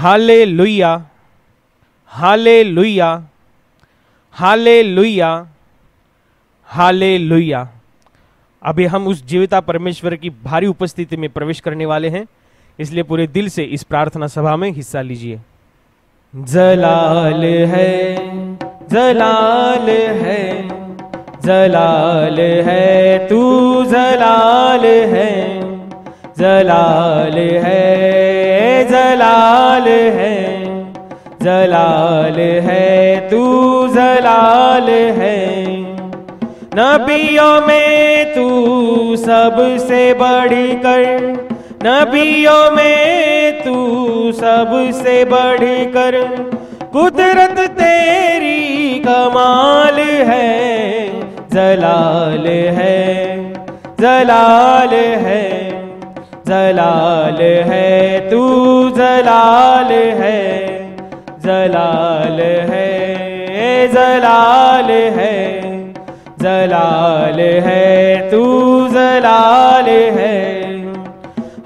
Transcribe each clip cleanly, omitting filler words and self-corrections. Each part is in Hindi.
Hallelujah, hallelujah, hallelujah, hallelujah. अभी हम उस जीविता परमेश्वर की भारी उपस्थिति में प्रवेश करने वाले हैं, इसलिए पूरे दिल से इस प्रार्थना सभा में हिस्सा लीजिए। जलाल है, जलाल है, जलाल है, तू जलाल है, जलाल है, जलाल है, जलाल है, तू जलाल है। नबियों में तू सबसे बढ़कर, नबियों में तू सबसे बढ़कर, कुदरत तेरी कमाल है। जलाल है, जलाल है, जलाल है, तू जलाल है, जलाल है, जलाल है, जलाल है, तू जलाल है।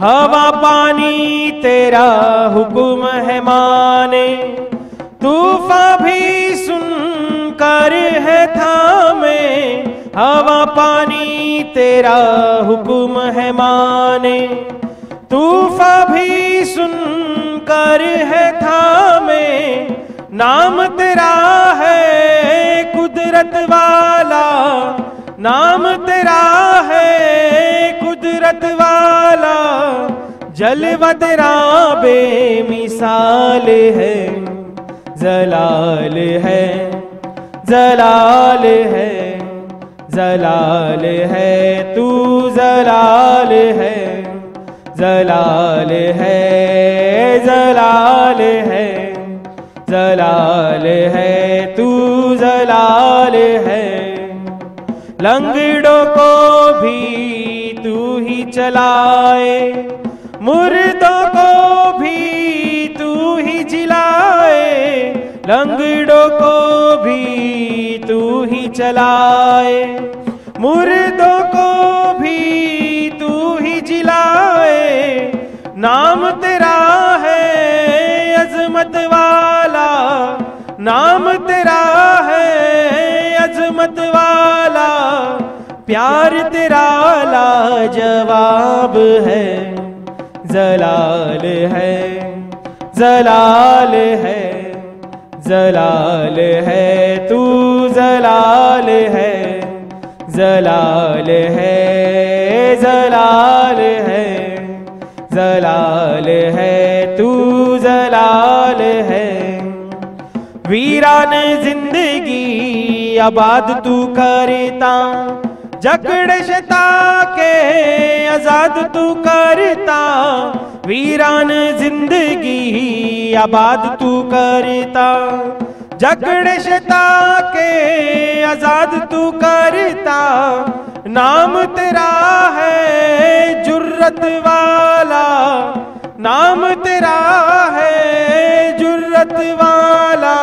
हवा पानी तेरा हुक्म है माने, तूफान भी सुनकर है थामे। हवा पानी तेरा हुक्म है माने, तूफान भी सुनकर है थामे। नाम तेरा है कुदरत वाला, नाम तेरा है कुदरत वाला। जलवा तेरा बेमिसाल है। जलाल है, जलाल है, जलाल है, तू जलाल है, जलाल है, जलाल है, जलाल है, तू जलाल है। लंगड़ों को भी तू ही चलाए, मुर्दों को भी तू ही जिलाए। लंगड़ों को भी तू ही चलाए, मुर्दों को भी तू ही जिलाए। नाम तेरा है अजमत वाला, नाम तेरा है अजमत वाला। प्यार तेरा लाजवाब है। जलाल है, जलाल है, जलाल है, तू जलाल है, जलाल है, जलाल है, जलाल है, तू जलाल है। वीरान जिंदगी आबाद तू करता, जकड़ शता के आजाद तू करता। वीरान जिंदगी आबाद तू करता, जकड़ शता के आजाद तू करता। नाम तेरा है जुर्रत वाला, नाम तेरा है जुर्रत वाला।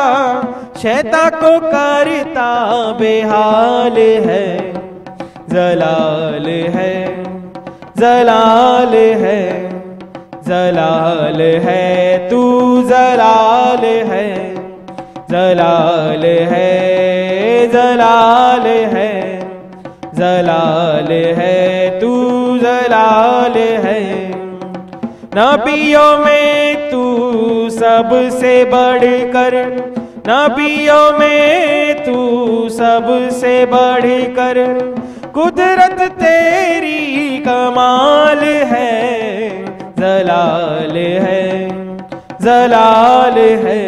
शैता को करता बेहाल है। जलाल है, जलाल है, जलाल है, तू जलाल है, जलाल है, जलाल है, जलाल है, तू जलाल है। नबियों में तू सबसे बढ़कर, नबियों में तू सबसे बढ़कर, कुदरत तेरी कमाल है। जलाल है, जलाल है,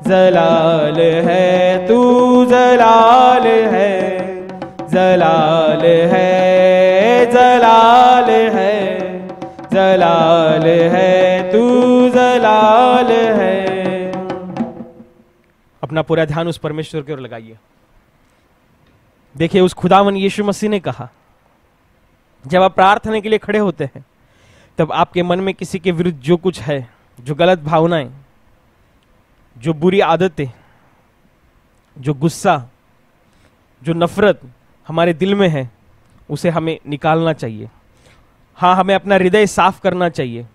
जलाल है, तू जलाल है, जलाल है, जलाल है, जलाल है, तू जलाल है। अपना पूरा ध्यान उस परमेश्वर की ओर लगाइए। देखिए, उस खुदावन यीशु मसीह ने कहा, जब आप प्रार्थना के लिए खड़े होते हैं तब आपके मन में किसी के विरुद्ध जो कुछ है, जो गलत भावनाएं, जो बुरी आदतें, जो गुस्सा, जो नफरत हमारे दिल में है, उसे हमें निकालना चाहिए। हाँ, हमें अपना हृदय साफ करना चाहिए,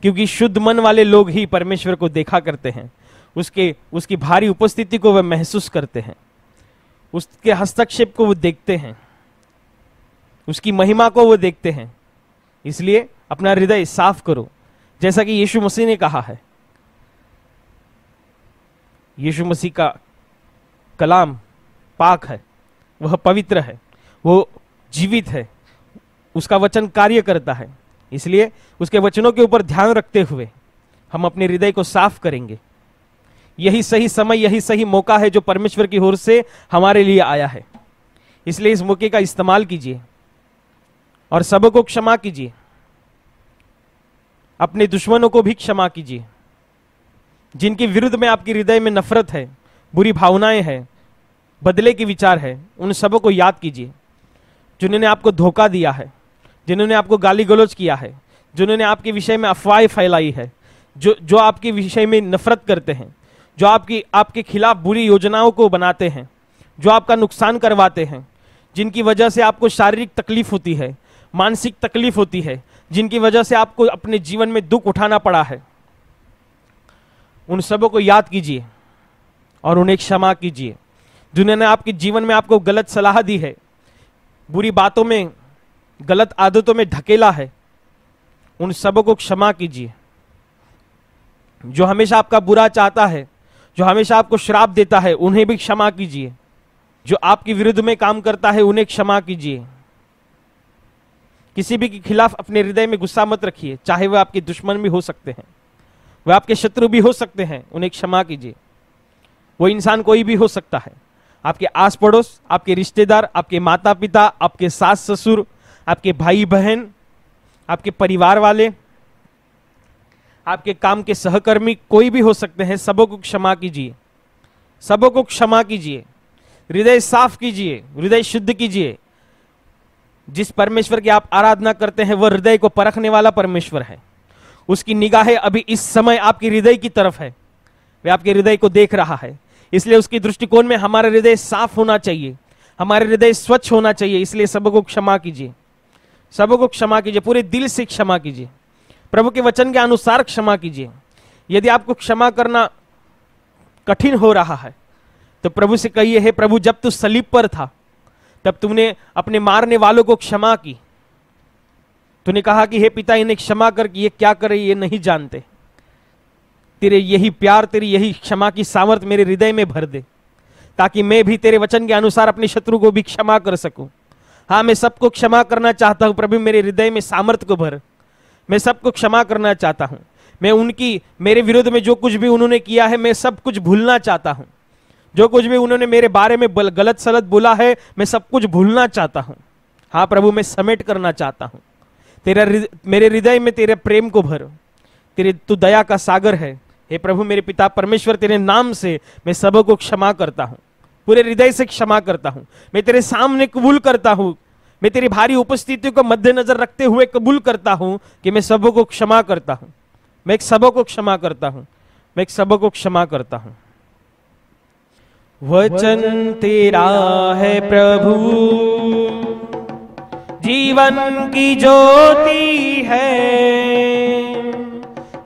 क्योंकि शुद्ध मन वाले लोग ही परमेश्वर को देखा करते हैं, उसकी भारी उपस्थिति को वह महसूस करते हैं, उसके हस्तक्षेप को वो देखते हैं, उसकी महिमा को वो देखते हैं। इसलिए अपना हृदय साफ करो, जैसा कि यीशु मसीह ने कहा है। यीशु मसीह का कलाम पाक है, वह पवित्र है, वो जीवित है, उसका वचन कार्य करता है। इसलिए उसके वचनों के ऊपर ध्यान रखते हुए हम अपने हृदय को साफ करेंगे। यही सही समय, यही सही मौका है जो परमेश्वर की ओर से हमारे लिए आया है। इसलिए इस मौके का इस्तेमाल कीजिए और सबको क्षमा कीजिए, अपने दुश्मनों को भी क्षमा कीजिए। जिनके विरुद्ध में आपके हृदय में नफरत है, बुरी भावनाएं हैं, बदले के विचार है, उन सबों को याद कीजिए। जिन्होंने आपको धोखा दिया है, जिन्होंने आपको गाली गलौज किया है, जिन्होंने आपके विषय में अफवाहें फैलाई है, जो आपके विषय में नफरत करते हैं, जो आपके खिलाफ बुरी योजनाओं को बनाते हैं, जो आपका नुकसान करवाते हैं, जिनकी वजह से आपको शारीरिक तकलीफ होती है, मानसिक तकलीफ होती है, जिनकी वजह से आपको अपने जीवन में दुख उठाना पड़ा है, उन सबों को याद कीजिए और उन्हें क्षमा कीजिए। जिन्होंने आपके जीवन में आपको गलत सलाह दी है, बुरी बातों में, गलत आदतों में ढकेला है, उन सबों को क्षमा कीजिए। जो हमेशा आपका बुरा चाहता है, जो हमेशा आपको श्राप देता है, उन्हें भी क्षमा कीजिए। जो आपके विरुद्ध में काम करता है, उन्हें क्षमा कीजिए। किसी भी के खिलाफ अपने हृदय में गुस्सा मत रखिए, चाहे वह आपके दुश्मन भी हो सकते हैं, वह आपके शत्रु भी हो सकते हैं, उन्हें क्षमा कीजिए। वो इंसान कोई भी हो सकता है, आपके आस पड़ोस, आपके रिश्तेदार, आपके माता पिता, आपके सास ससुर, आपके भाई बहन, आपके परिवार वाले, आपके काम के सहकर्मी, कोई भी हो सकते हैं। सबों को क्षमा कीजिए, सबों को क्षमा कीजिए। हृदय साफ कीजिए, हृदय शुद्ध कीजिए। जिस परमेश्वर की आप आराधना करते हैं, वह हृदय को परखने वाला परमेश्वर है। उसकी निगाहें अभी इस समय आपके हृदय की तरफ है, वह आपके हृदय को देख रहा है। इसलिए उसकी दृष्टिकोण में हमारा हृदय साफ होना चाहिए, हमारे हृदय स्वच्छ होना चाहिए। इसलिए सबों को क्षमा कीजिए, सबों को क्षमा कीजिए, पूरे दिल से क्षमा कीजिए, प्रभु के वचन के अनुसार क्षमा कीजिए। यदि आपको क्षमा करना कठिन हो रहा है तो प्रभु से कहिए, हे प्रभु, जब तू सलीब पर था तब तुमने अपने मारने वालों को क्षमा की। तूने कहा कि हे पिता, इन्हें क्षमा कर, ये क्या करे ये नहीं जानते। तेरे यही प्यार, तेरी यही क्षमा की सामर्थ मेरे हृदय में भर दे, ताकि मैं भी तेरे वचन के अनुसार अपने शत्रु को भी क्षमा कर सकूं। हाँ, मैं सबको क्षमा करना चाहता हूं प्रभु, मेरे हृदय में सामर्थ को भर। मैं सबको क्षमा करना चाहता हूं। मैं मेरे विरोध में जो कुछ भी उन्होंने किया है, मैं सब कुछ भूलना चाहता हूं। जो कुछ भी उन्होंने मेरे बारे में गलत सलत बोला है, मैं सब कुछ भूलना चाहता हूं। हाँ प्रभु, मैं समेट करना चाहता हूं। मेरे हृदय में तेरे प्रेम को भर। तू दया का सागर है। हे प्रभु मेरे पिता परमेश्वर, तेरे नाम से मैं सबों को क्षमा करता हूं, पूरे हृदय से क्षमा करता हूं। मैं तेरे सामने कबूल करता हूं, मैं तेरी भारी उपस्थिति को मद्देनजर रखते हुए कबूल करता हूं कि मैं सबों को क्षमा करता हूं। मैं एक सबों को क्षमा करता हूं, मैं एक सबों को क्षमा करता हूं। वचन तेरा है प्रभु, जीवन की ज्योति है।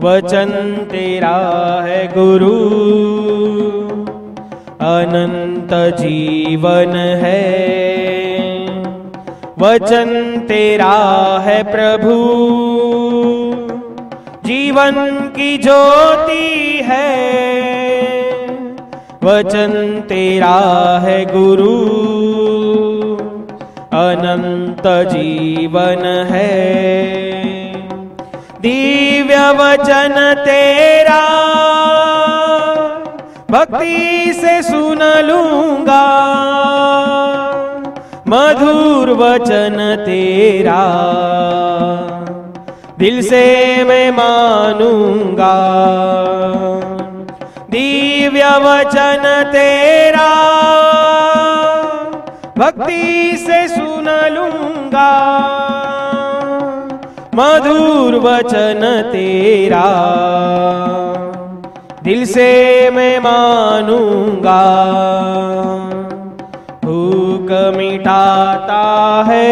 वचन तेरा है गुरु, अनंत जीवन है। वचन तेरा है प्रभु, जीवन की ज्योति है। वचन तेरा है गुरु, अनंत जीवन है। दिव्य वचन तेरा भक्ति से सुन लूंगा। मधुर वचन तेरा दिल से मैं मानूंगा। दिव्य वचन तेरा भक्ति से सुन लूंगा। मधुर वचन तेरा दिल से मैं मानूंगा। भूख मिटाता है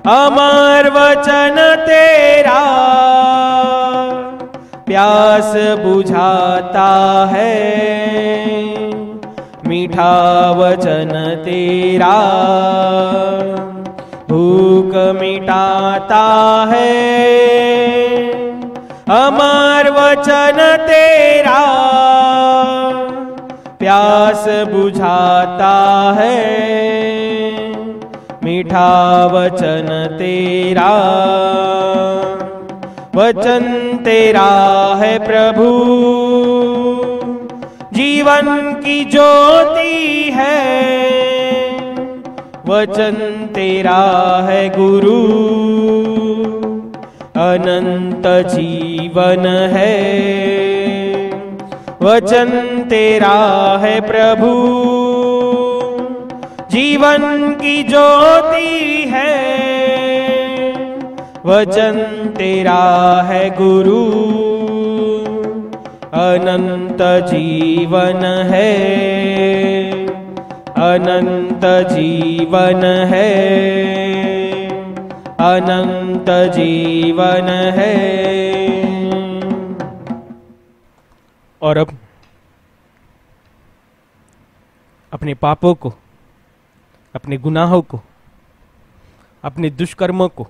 अमर वचन तेरा, तेरा प्यास बुझाता है, मीठा वचन तेरा भूख मिटाता है, अमर वचन तेरा प्यास बुझाता है, मीठा वचन तेरा। वचन तेरा है प्रभु जीवन की ज्योति है, वचन तेरा है गुरु अनंत जीवन है, वचन तेरा है प्रभु जीवन की ज्योति है, वचन तेरा है गुरु अनंत जीवन है, अनंत जीवन है, अनंत जीवन है। और अब अपने पापों को, अपने गुनाहों को, अपने दुष्कर्मों को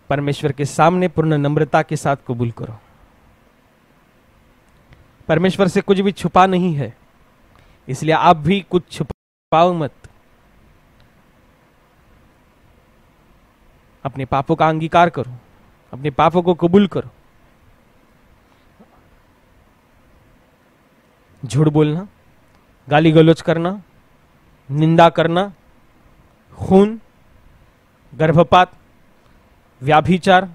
परमेश्वर के सामने पूर्ण नम्रता के साथ कबूल करो। परमेश्वर से कुछ भी छुपा नहीं है, इसलिए आप भी कुछ छुपाओ मत। अपने पापों का अंगीकार करो, अपने पापों को कबूल करो। झूठ बोलना, गाली गलौज करना, निंदा करना, खून, गर्भपात, व्याभिचार,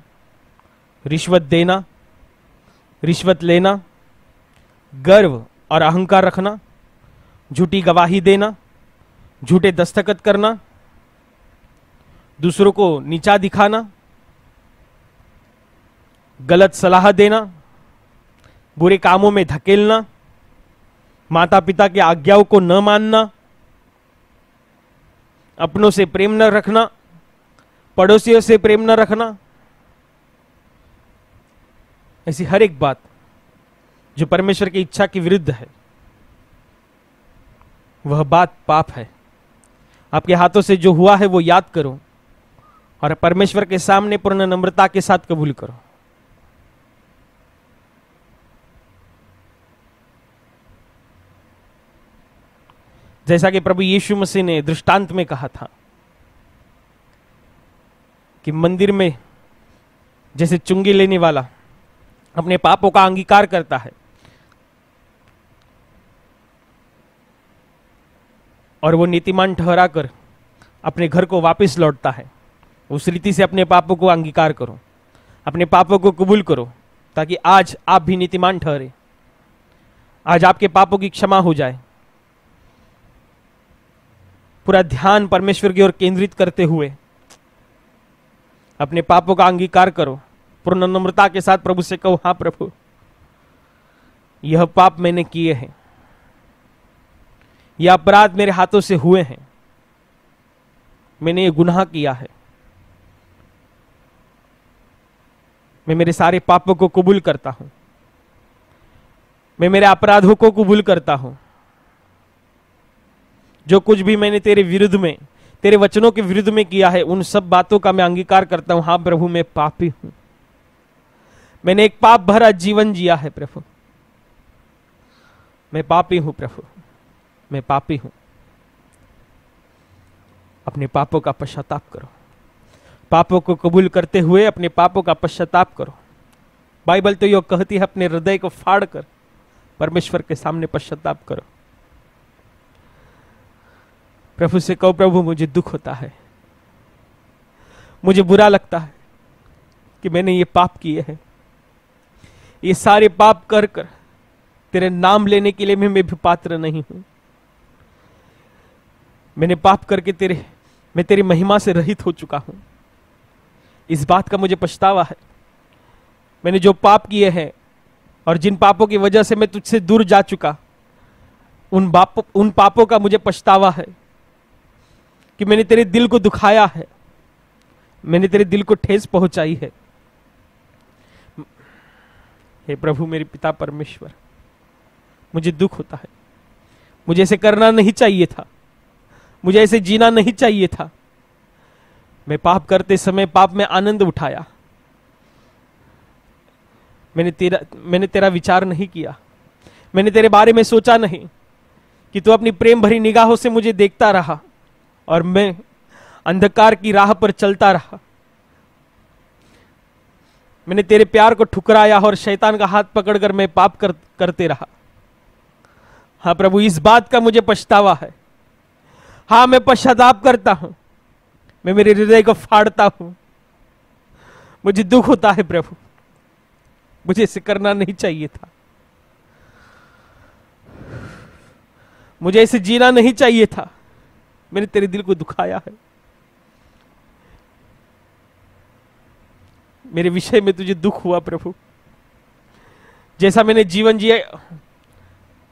रिश्वत देना, रिश्वत लेना, गर्व और अहंकार रखना, झूठी गवाही देना, झूठे दस्तखत करना, दूसरों को नीचा दिखाना, गलत सलाह देना, बुरे कामों में धकेलना, माता पिता की आज्ञाओं को न मानना, अपनों से प्रेम न रखना, पड़ोसियों से प्रेम न रखना, ऐसी हर एक बात जो परमेश्वर की इच्छा के विरुद्ध है, वह बात पाप है। आपके हाथों से जो हुआ है वो याद करो और परमेश्वर के सामने पूर्ण नम्रता के साथ कबूल करो। जैसा कि प्रभु यीशु मसीह ने दृष्टांत में कहा था कि मंदिर में जैसे चुंगी लेने वाला अपने पापों का अंगीकार करता है और वो नीतिमान ठहराकर अपने घर को वापस लौटता है, उस रीति से अपने पापों को अंगीकार करो, अपने पापों को कबूल करो, ताकि आज आप भी नीतिमान ठहरे, आज आपके पापों की क्षमा हो जाए। पूरा ध्यान परमेश्वर की ओर केंद्रित करते हुए अपने पापों का अंगीकार करो, पूर्ण नम्रता के साथ प्रभु से कहो, हाँ प्रभु, यह पाप मैंने किए हैं, यह अपराध मेरे हाथों से हुए हैं, मैंने ये गुनाह किया है, मैं मेरे सारे पापों को कबूल करता हूं, मैं मेरे अपराधों को कबूल करता हूं, जो कुछ भी मैंने तेरे विरुद्ध में, तेरे वचनों के विरुद्ध में किया है, उन सब बातों का मैं अंगीकार करता हूं। हाँ प्रभु, मैं पापी हूं, मैंने एक पाप भरा जीवन जिया है प्रभु, मैं पापी हूं प्रभु, मैं पापी हूं। अपने पापों का पश्चाताप करो, पापों को कबूल करते हुए अपने पापों का पश्चाताप करो। बाइबल तो यह कहती है, अपने हृदय को फाड़ कर परमेश्वर के सामने पश्चाताप करो। प्रभु से कहो, प्रभु मुझे दुख होता है, मुझे बुरा लगता है कि मैंने ये पाप किए हैं, ये सारे पाप कर कर तेरे नाम लेने के लिए मैं भी पात्र नहीं हूं। मैंने पाप करके मैं तेरी महिमा से रहित हो चुका हूं, इस बात का मुझे पछतावा है। मैंने जो पाप किए हैं और जिन पापों की वजह से मैं तुझसे दूर जा चुका, उन पापों का मुझे पछतावा है कि मैंने तेरे दिल को दुखाया है, मैंने तेरे दिल को ठेस पहुंचाई है। हे प्रभु मेरे पिता परमेश्वर, मुझे दुख होता है। मुझे ऐसे करना नहीं चाहिए था, मुझे ऐसे जीना नहीं चाहिए था। मैं पाप करते समय पाप में आनंद उठाया। मैंने तेरा विचार नहीं किया। मैंने तेरे बारे में सोचा नहीं कि तू अपनी प्रेम भरी निगाहों से मुझे देखता रहा और मैं अंधकार की राह पर चलता रहा। मैंने तेरे प्यार को ठुकराया और शैतान का हाथ पकड़कर मैं पाप करते रहा। हाँ प्रभु, इस बात का मुझे पछतावा है। हाँ, मैं पश्चाताप करता हूं, मैं मेरे हृदय को फाड़ता हूं। मुझे दुख होता है प्रभु, मुझे इसे करना नहीं चाहिए था। मुझे इसे जीना नहीं चाहिए था। मैंने तेरे दिल को दुखाया है। मेरे विषय में तुझे दुख हुआ प्रभु। जैसा मैंने जीवन जिया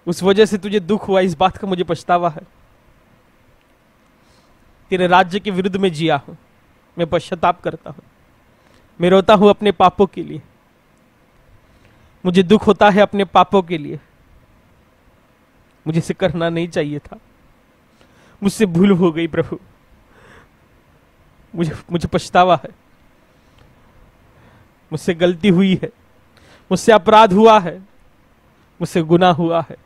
उस वजह से तुझे दुख हुआ, इस बात का मुझे पछतावा है। तेरे राज्य के विरुद्ध में जिया हूं, मैं पश्चाताप करता हूं। मैं रोता हूं अपने पापों के लिए। मुझे दुख होता है अपने पापों के लिए। मुझे इसे करना नहीं चाहिए था। मुझसे भूल हो गई प्रभु। मुझे पछतावा है। मुझसे गलती हुई है, मुझसे अपराध हुआ है, मुझसे गुनाह हुआ है।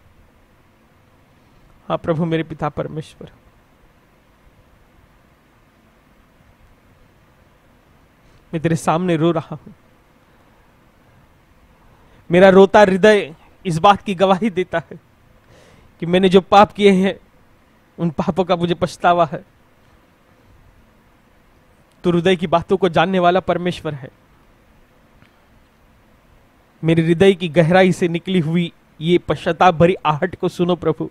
हाँ प्रभु मेरे पिता परमेश्वर, मैं तेरे सामने रो रहा हूं। मेरा रोता हृदय इस बात की गवाही देता है कि मैंने जो पाप किए हैं उन पापों का मुझे पछतावा है। तू हृदय की बातों को जानने वाला परमेश्वर है। मेरे हृदय की गहराई से निकली हुई ये पश्चाताप भरी आहट को सुनो प्रभु।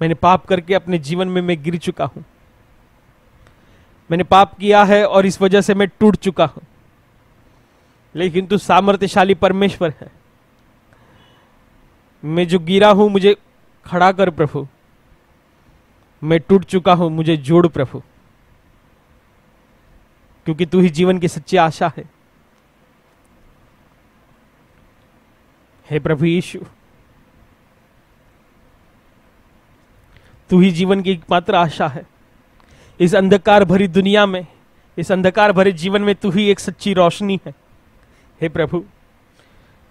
मैंने पाप करके अपने जीवन में मैं गिर चुका हूं। मैंने पाप किया है और इस वजह से मैं टूट चुका हूं। लेकिन तू सामर्थ्यशाली परमेश्वर है। मैं जो गिरा हूं मुझे खड़ा कर प्रभु। मैं टूट चुका हूं, मुझे जोड़ प्रभु, क्योंकि तू ही जीवन की सच्ची आशा है। हे प्रभु यीशु, तू ही जीवन की एकमात्र आशा है। इस अंधकार भरी दुनिया में, इस अंधकार भरे जीवन में तू ही एक सच्ची रोशनी है। हे प्रभु,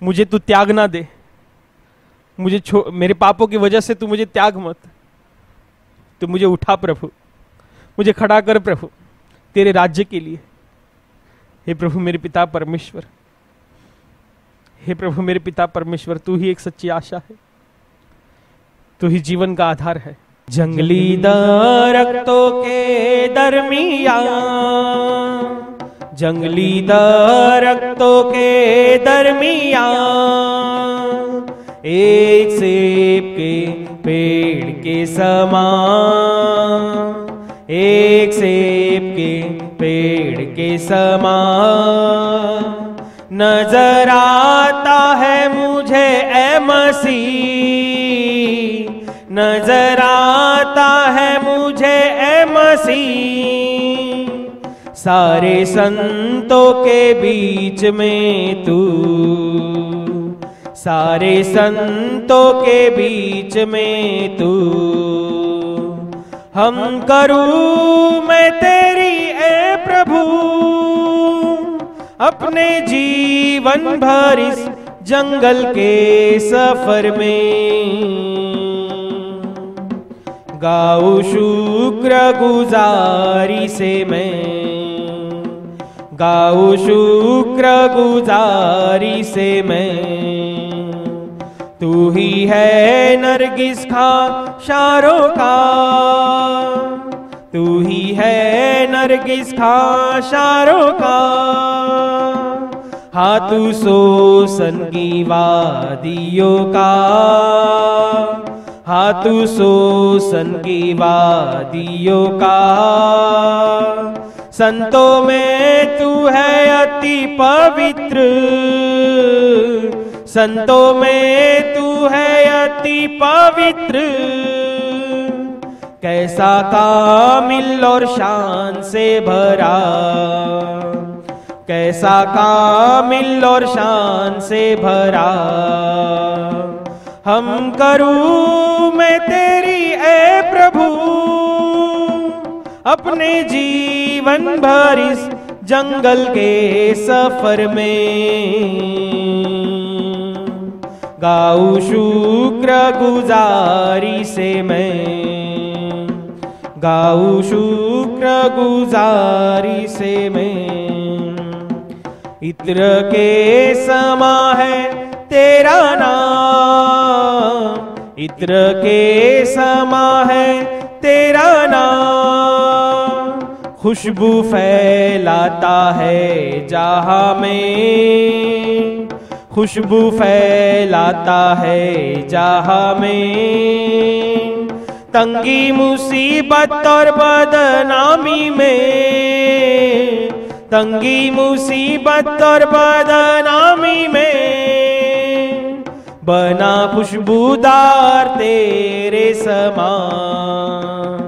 मुझे तू त्याग ना दे। मेरे पापों की वजह से तू मुझे त्याग मत। तू मुझे उठा प्रभु, मुझे खड़ा कर प्रभु तेरे राज्य के लिए। हे प्रभु मेरे पिता परमेश्वर, हे प्रभु मेरे पिता परमेश्वर, तू ही एक सच्ची आशा है। तू ही जीवन का आधार है। जंगली दरख्तों के दरमियां, जंगली दरख्तों के दरमियां एक सेब के पेड़ के समान, एक सेब के पेड़ के समान नजर आता है मुझे ए मसीह, नजर आता है मुझे ए मसीह। सारे संतों के बीच में तू, सारे संतों के बीच में तू। हम करूं मैं तेरी ए प्रभु अपने जीवन भर इस जंगल के सफर में। गाऊं शुक्र गुजारी से मैं, गाऊं शुक्र गुजारी से मैं। तू ही है नरगिस खां शारों का, तू ही है नरगिस खां शारों का। हाँ तू सोसन की वादियों का, हाँ तू सोसन की वादियों का। संतों में तू है अति पवित्र, संतों में तू है अति पवित्र। कैसा कामिल और शान से भरा, कैसा कामिल और शान से भरा। हम करूं मैं तेरी ए प्रभु अपने जीवन भर इस जंगल के सफर में। गाऊं शुक्र गुजारी से मैं, गाऊं शुक्र गुजारी से मैं। इत्र के समा है तेरा नाम, इत्र के समा है तेरा नाम। खुशबू फैलाता है जहां में, खुशबू फैलाता है जहां में। तंगी मुसीबत और बदनामी में, तंगी मुसीबत और बदनामी में। बना खुशबूदार तेरे समान,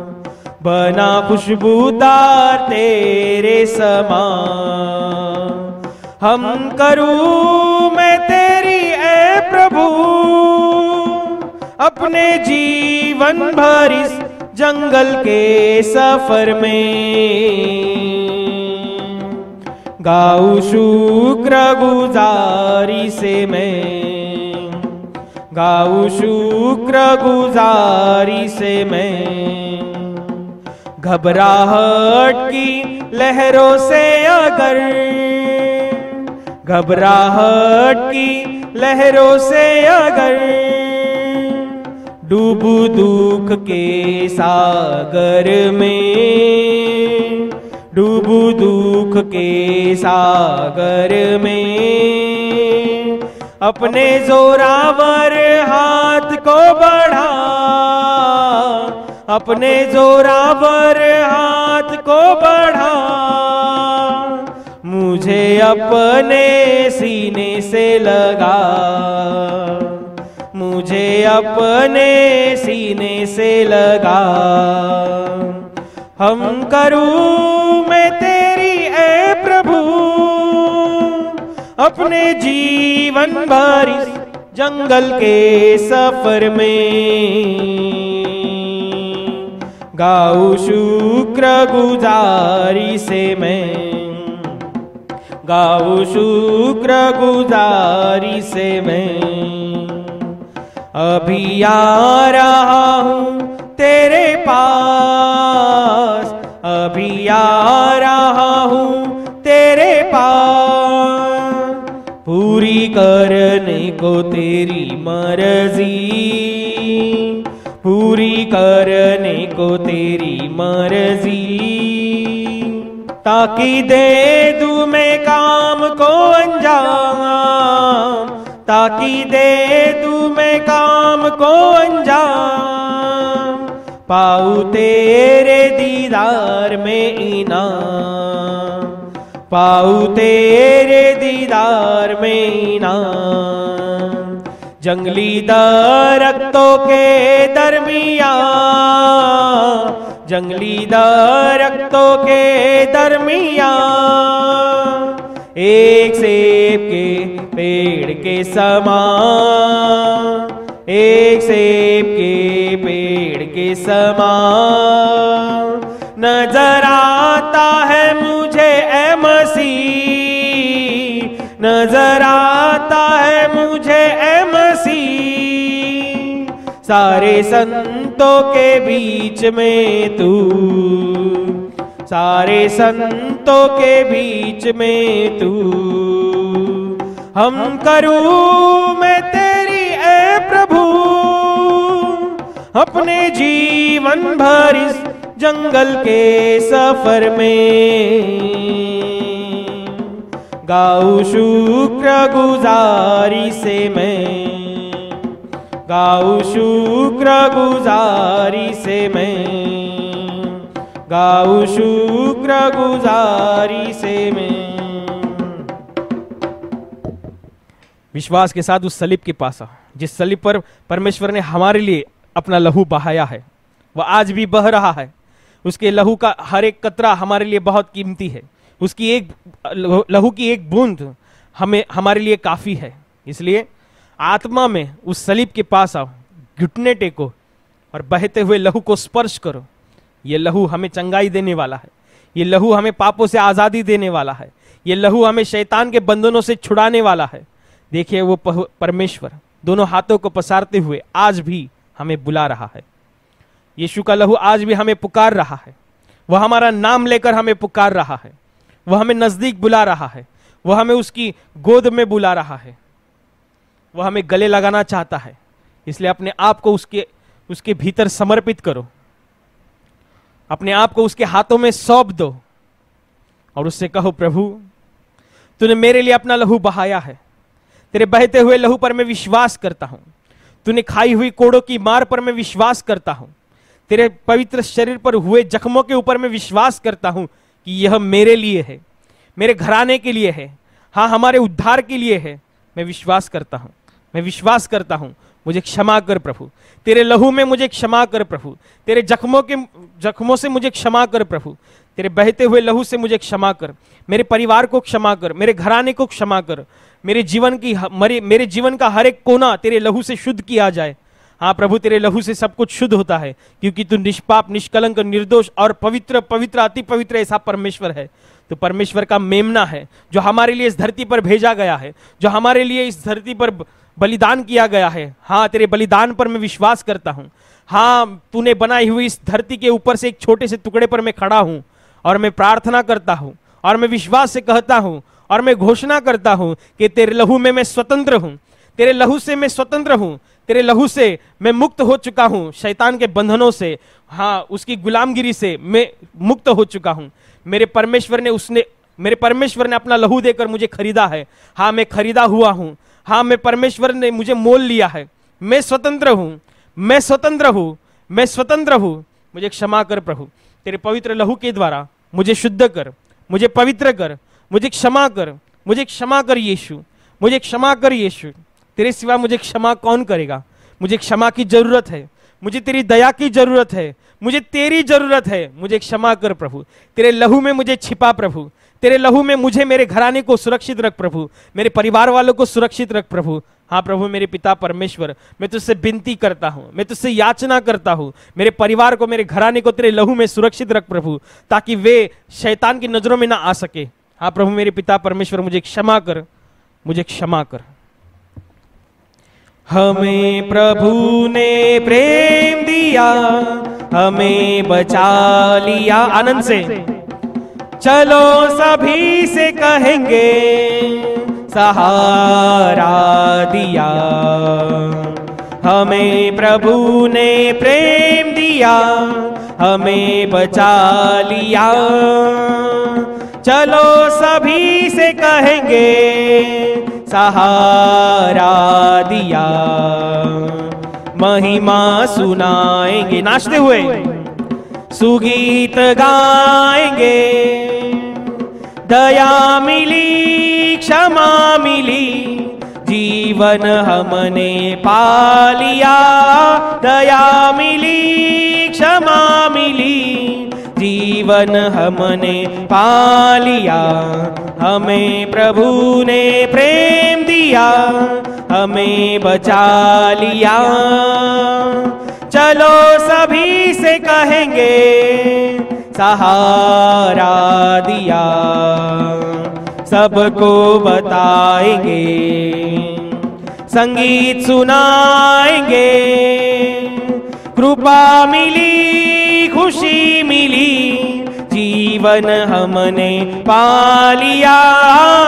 बना खुशबूदार तेरे समान। हम करूं मैं तेरी ए प्रभु अपने जीवन भर इस जंगल के सफर में। गाऊं शुक्र गुजारी से मैं, गाऊं शुक्र गुजारी से मैं। घबराहट की लहरों से अगर, घबराहट की लहरों से अगर डूबू दुख के सागर में, डूबू दुख के सागर में। अपने जोरावर हाथ को बढ़ा, अपने जोरावर हाथ को बढ़ा। मुझे अपने सीने से लगा, मुझे अपने सीने से लगा। हम करूं मैं तेरी ए प्रभु अपने जीवन भर इस जंगल के सफर में। गाऊं शुक्र गुजारी से मैं, गाऊं शुक्र गुजारी से मैं। अभी आ रहा हूँ तेरे पास, अभी आ रहा हूँ तेरे पास। पूरी करने को तेरी मर्जी, पूरी करने को तेरी मर्जी। ताकि दे दूं मैं काम को अंजाम, ताकि दे दूं मैं काम को अंजाम। पाऊं तेरे दीदार में इनाम, पाऊं तेरे दीदार में इनाम। जंगली दरख्तों के दरमियां, जंगली दरख्तों के दरमियां। एक सेब के पेड़ के समान, एक सेब के पेड़ के समान। नजर आता है मुझे ए मसीह, नजर आता है मुझे ए मसीह। सारे संतों के बीच में तू, सारे संतों के बीच में तू। हम करूं मैं तेरी ए प्रभु अपने जीवन भर इस जंगल के सफर में। गाऊं शुक्र गुजारी से मैं, गाऊं शुक्र गुजारी से मैं, गाऊं शुक्र गुजारी से मैं। विश्वास के साथ उस सलीब के पास, जिस सलीब पर परमेश्वर ने हमारे लिए अपना लहू बहाया है, वह आज भी बह रहा है। उसके लहू का हर एक कतरा हमारे लिए बहुत कीमती है। उसकी एक लहू की एक बूंद हमारे लिए काफी है। इसलिए आत्मा में उस सलीब के पास आओ, घुटने टेको और बहते हुए लहू को स्पर्श करो। ये लहू हमें चंगाई देने वाला है। ये लहू हमें पापों से आजादी देने वाला है। ये लहू हमें शैतान के बंधनों से छुड़ाने वाला है। देखिए वो परमेश्वर दोनों हाथों को पसारते हुए आज भी हमें बुला रहा है। यीशु का लहू आज भी हमें पुकार रहा है। वह हमारा नाम लेकर हमें पुकार रहा है। वह हमें नजदीक बुला रहा है। वह हमें उसकी गोद में बुला रहा है। वह हमें गले लगाना चाहता है। इसलिए अपने आप को उसके भीतर समर्पित करो। अपने आप को उसके हाथों में सौंप दो और उससे कहो, प्रभु तूने मेरे लिए अपना लहू बहाया है। तेरे बहते हुए लहू पर मैं विश्वास करता हूं। तूने खाई हुई कोड़ों की मार पर मैं विश्वास करता हूं। तेरे पवित्र शरीर पर हुए जख्मों के ऊपर मैं विश्वास करता हूं कि यह मेरे लिए है, मेरे घराने के लिए है, हाँ हमारे उद्धार के लिए है। मैं विश्वास करता हूं, मैं विश्वास करता हूं। मुझे क्षमा कर प्रभु, तेरे लहू में मुझे क्षमा कर प्रभु। तेरे जख्मों से मुझे क्षमा कर प्रभु। तेरे बहते हुए लहू से मुझे क्षमा कर। मेरे परिवार को क्षमा कर, मेरे घराने को क्षमा कर। मेरे जीवन का हर एक कोना तेरे लहू से शुद्ध किया जाए। हाँ प्रभु, तेरे लहू से सब कुछ शुद्ध होता है, क्योंकि तू निष्पाप, निष्कलंक, निर्दोष और पवित्र पवित्र अति पवित्र ऐसा परमेश्वर है। तो परमेश्वर का मेमना है जो हमारे लिए इस धरती पर भेजा गया है, जो हमारे लिए इस धरती पर बलिदान किया गया है। हाँ, तेरे बलिदान पर मैं विश्वास करता हूँ। हाँ, तूने बनाई हुई इस धरती के ऊपर से एक छोटे से टुकड़े पर मैं खड़ा हूँ और मैं प्रार्थना करता हूँ और मैं विश्वास से कहता हूँ और मैं घोषणा करता हूँ कि तेरे लहू में मैं स्वतंत्र हूँ। तेरे लहू से मैं स्वतंत्र हूँ। तेरे लहू से मैं मुक्त हो चुका हूँ, शैतान के बंधनों से, हाँ उसकी गुलामगिरी से मैं मुक्त हो चुका हूँ। मेरे परमेश्वर ने अपना लहू देकर मुझे खरीदा है। हाँ, मैं खरीदा हुआ हूँ। हाँ, मैं परमेश्वर ने मुझे मोल लिया है। मैं स्वतंत्र हूँ, मैं स्वतंत्र हूँ, मैं स्वतंत्र हूँ। मुझे क्षमा कर प्रभु, तेरे पवित्र लहू के द्वारा मुझे शुद्ध कर, मुझे पवित्र कर, मुझे क्षमा कर, मुझे क्षमा कर यीशु, मुझे क्षमा कर यीशु। तेरे सिवा मुझे क्षमा कौन करेगा? मुझे क्षमा की जरूरत है, मुझे तेरी दया की जरूरत है, मुझे तेरी जरूरत है। मुझे क्षमा कर प्रभु, तेरे लहू में मुझे छिपा प्रभु, तेरे लहू में मुझे, मेरे घराने को सुरक्षित रख प्रभु, मेरे परिवार वालों को सुरक्षित रख प्रभु। हाँ प्रभु, मेरे पिता परमेश्वर, मैं तुझसे विनती करता हूँ, मैं तुझसे याचना करता हूँ, मेरे परिवार को, मेरे घराने को तेरे लहू में सुरक्षित रख प्रभु, ताकि वे शैतान की नजरों में ना आ सके। हाँ प्रभु मेरे पिता परमेश्वर, मुझे क्षमा कर, मुझे क्षमा कर। हमें प्रभु ने प्रेम दिया, हमें बचा लिया। आनंद से चलो सभी से कहेंगे, सहारा दिया। हमें प्रभु ने प्रेम दिया, हमें बचा लिया। चलो सभी से कहेंगे, सहारा दिया। महिमा सुनाएंगे नाचते हुए, सुगीत गाएंगे। दया मिली, क्षमा मिली, जीवन हमने पा लिया। दया मिली, क्षमा मिली, जीवन हमने पा लिया। हमें प्रभु ने प्रेम दिया, हमें बचा लिया। चलो सभी से कहेंगे, सहारा दिया। सबको बताएंगे, संगीत सुनाएंगे। कृपा मिली, खुशी मिली, जीवन हमने पा लिया।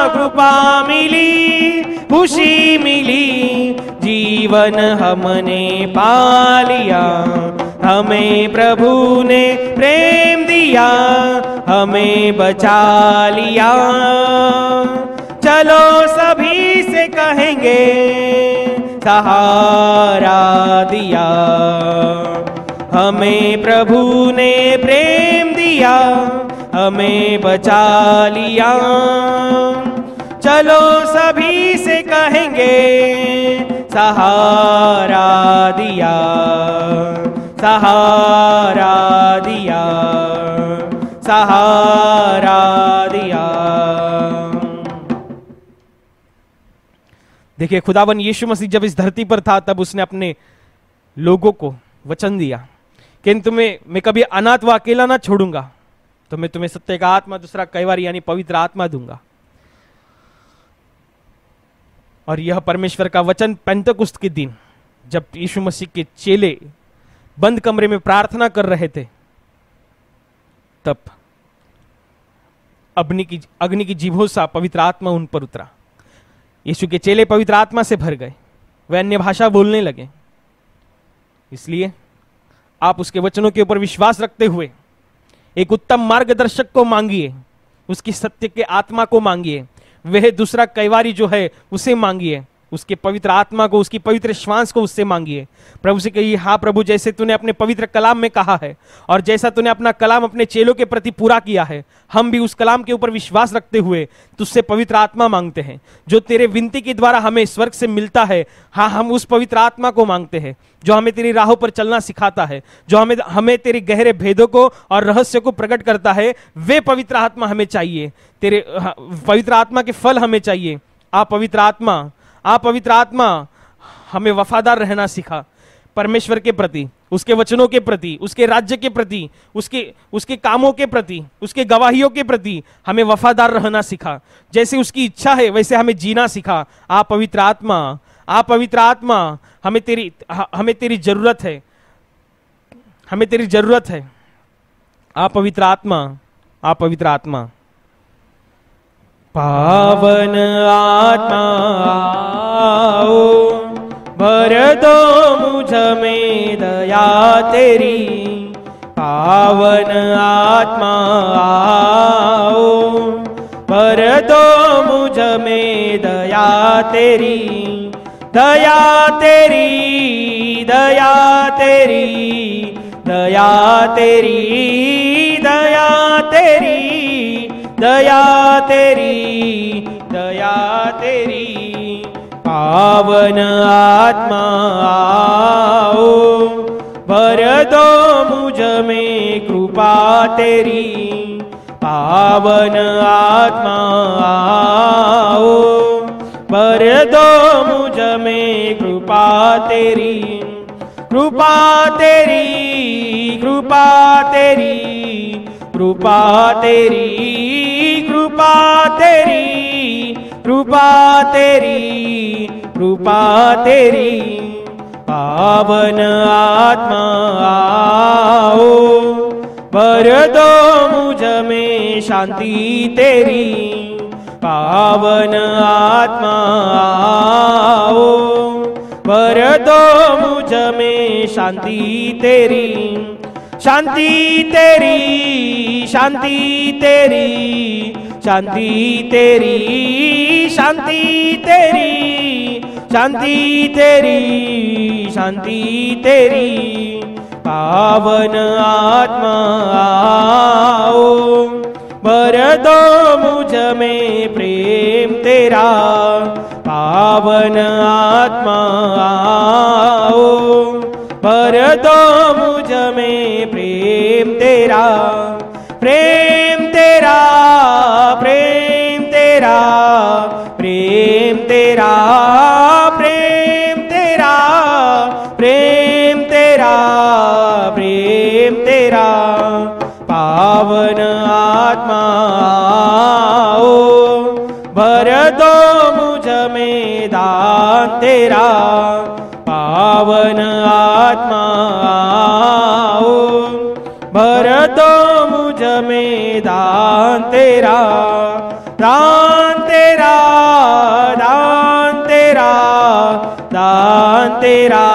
कृपा मिली, खुशी मिली, जीवन हमने पा लिया। हमें प्रभु ने प्रेम दिया, हमें बचा लिया। चलो सभी से कहेंगे, सहारा दिया। हमें प्रभु ने प्रेम दिया, हमें बचा लिया। चलो सभी से कहेंगे, सहारा दिया। सहारा दिया, सहारा दिया। देखिए, खुदावन यीशु मसीह जब इस धरती पर था तब उसने अपने लोगों को वचन दिया कि तुम्हें मैं कभी अनाथ व अकेला ना छोड़ूंगा, तो मैं तुम्हें सत्य का आत्मा, दूसरा कैवारी यानी पवित्र आत्मा दूंगा। और यह परमेश्वर का वचन पेंतकुस्त के दिन जब यीशु मसीह के चेले बंद कमरे में प्रार्थना कर रहे थे, तब अग्नि की जीभों सा पवित्र आत्मा उन पर उतरा। यीशु के चेले पवित्र आत्मा से भर गए, वे अन्य भाषा बोलने लगे। इसलिए आप उसके वचनों के ऊपर विश्वास रखते हुए एक उत्तम मार्गदर्शक को मांगिए, उसकी सत्य के आत्मा को मांगिए, वह दूसरा कैवारी जो है उसे मांगिए, उसके पवित्र आत्मा को, उसकी पवित्र श्वास को उससे मांगिए। प्रभु से कहिए, हाँ प्रभु, जैसे तूने अपने पवित्र कलाम में कहा है और जैसा तूने अपना कलाम अपने चेलों के प्रति पूरा किया है, हम भी उस कलाम के ऊपर विश्वास रखते हुए तुझसे पवित्र आत्मा मांगते हैं, जो तेरे विनती के द्वारा हमें स्वर्ग से मिलता है। हाँ, हम उस पवित्र आत्मा को मांगते हैं जो हमें तेरी राहों पर चलना सिखाता है, जो हमें तेरे गहरे भेदों को और रहस्य को प्रकट करता है। वे पवित्र आत्मा हमें चाहिए, तेरे पवित्र आत्मा के फल हमें चाहिए। आप पवित्र आत्मा हमें वफादार रहना सिखा, परमेश्वर के प्रति, उसके वचनों के प्रति, उसके राज्य के प्रति, उसके कामों के प्रति, उसके गवाहियों के प्रति हमें वफादार रहना सिखा। जैसे उसकी इच्छा है वैसे हमें जीना सिखा। आप पवित्र आत्मा, हमें तेरी जरूरत है, हमें तेरी जरूरत है। आप पवित्र आत्मा। पावन आत्मा आओ, भर दो मुझ में दया तेरी। पावन आत्मा आओ, भर दो मुझ में दया तेरी। दया तेरी, दया तेरी, दया तेरी, दया तेरी, दया तेरी, दया तेरी। पावन आत्मा आओ, भर दो मुझ में कृपा तेरी। पावन आत्मा आओ, भर दो मुझ में कृपा तेरी। कृपा तेरी, कृपा तेरी, कृपा तेरी, कृपा तेरी, कृपा तेरी, कृपा तेरी। पावन आत्मा आओ, भर दो मुझ में शांति तेरी। पावन आत्मा आओ, भर दो मुझ में शांति तेरी। शांति तेरी, शांति तेरी, शांति तेरी, शांति तेरी, शांति तेरी, शांति तेरी। पावन आत्मा आओ, भर दो मुझ में प्रेम तेरा। पावन आत्मा आओ, भर दो मुझ में प्रेम तेरा। प्रेम तेरा, प्रेम तेरा, प्रेम तेरा, प्रेम तेरा, प्रेम तेरा, प्रेम तेरा। पावन आत्मा आओ, भर दो मुझ में दान तेरा। पावन आत्मा आओ, भर दो मुझ में दान तेरा। दान तेरा, दान तेरा, दान तेरा,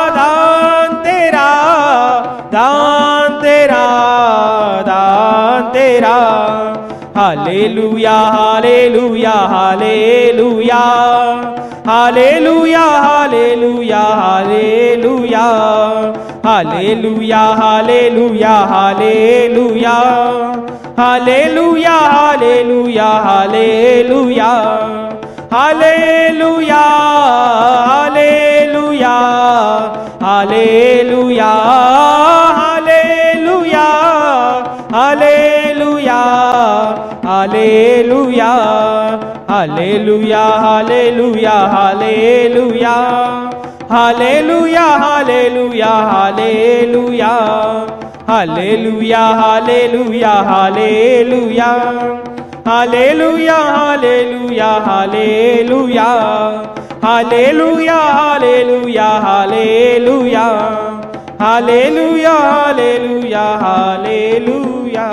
दान तेरा, दान तेरा, दान तेरा। Hallelujah, hallelujah, hallelujah, hallelujah, hallelujah, hallelujah, hallelujah, hallelujah, hallelujah, hallelujah, hallelujah, hallelujah, hallelujah, hallelujah, hallelujah, hallelujah, hallelujah, hallelujah, hallelujah, hallelujah, hallelujah, hallelujah, hallelujah, hallelujah, hallelujah, hallelujah, hallelujah, hallelujah, hallelujah, hallelujah, hallelujah, hallelujah, hallelujah, hallelujah.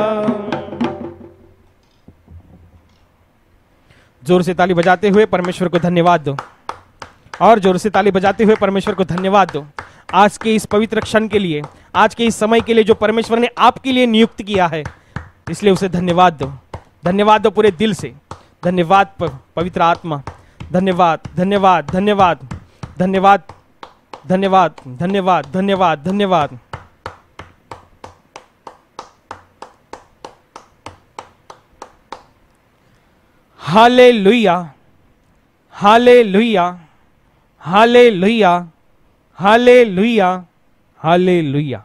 जोर से ताली बजाते हुए परमेश्वर को धन्यवाद दो, और जोर से ताली बजाते हुए परमेश्वर को धन्यवाद दो आज के इस पवित्र क्षण के लिए, आज के इस समय के लिए जो परमेश्वर ने आपके लिए नियुक्त किया है, इसलिए उसे धन्यवाद दो। धन्यवाद दो पूरे दिल से। धन्यवाद पवित्र आत्मा, धन्यवाद, धन्यवाद, धन्यवाद, धन्यवाद, धन्यवाद, धन्यवाद, धन्यवाद, धन्यवाद। Hallelujah, hallelujah, hallelujah, hallelujah, hallelujah.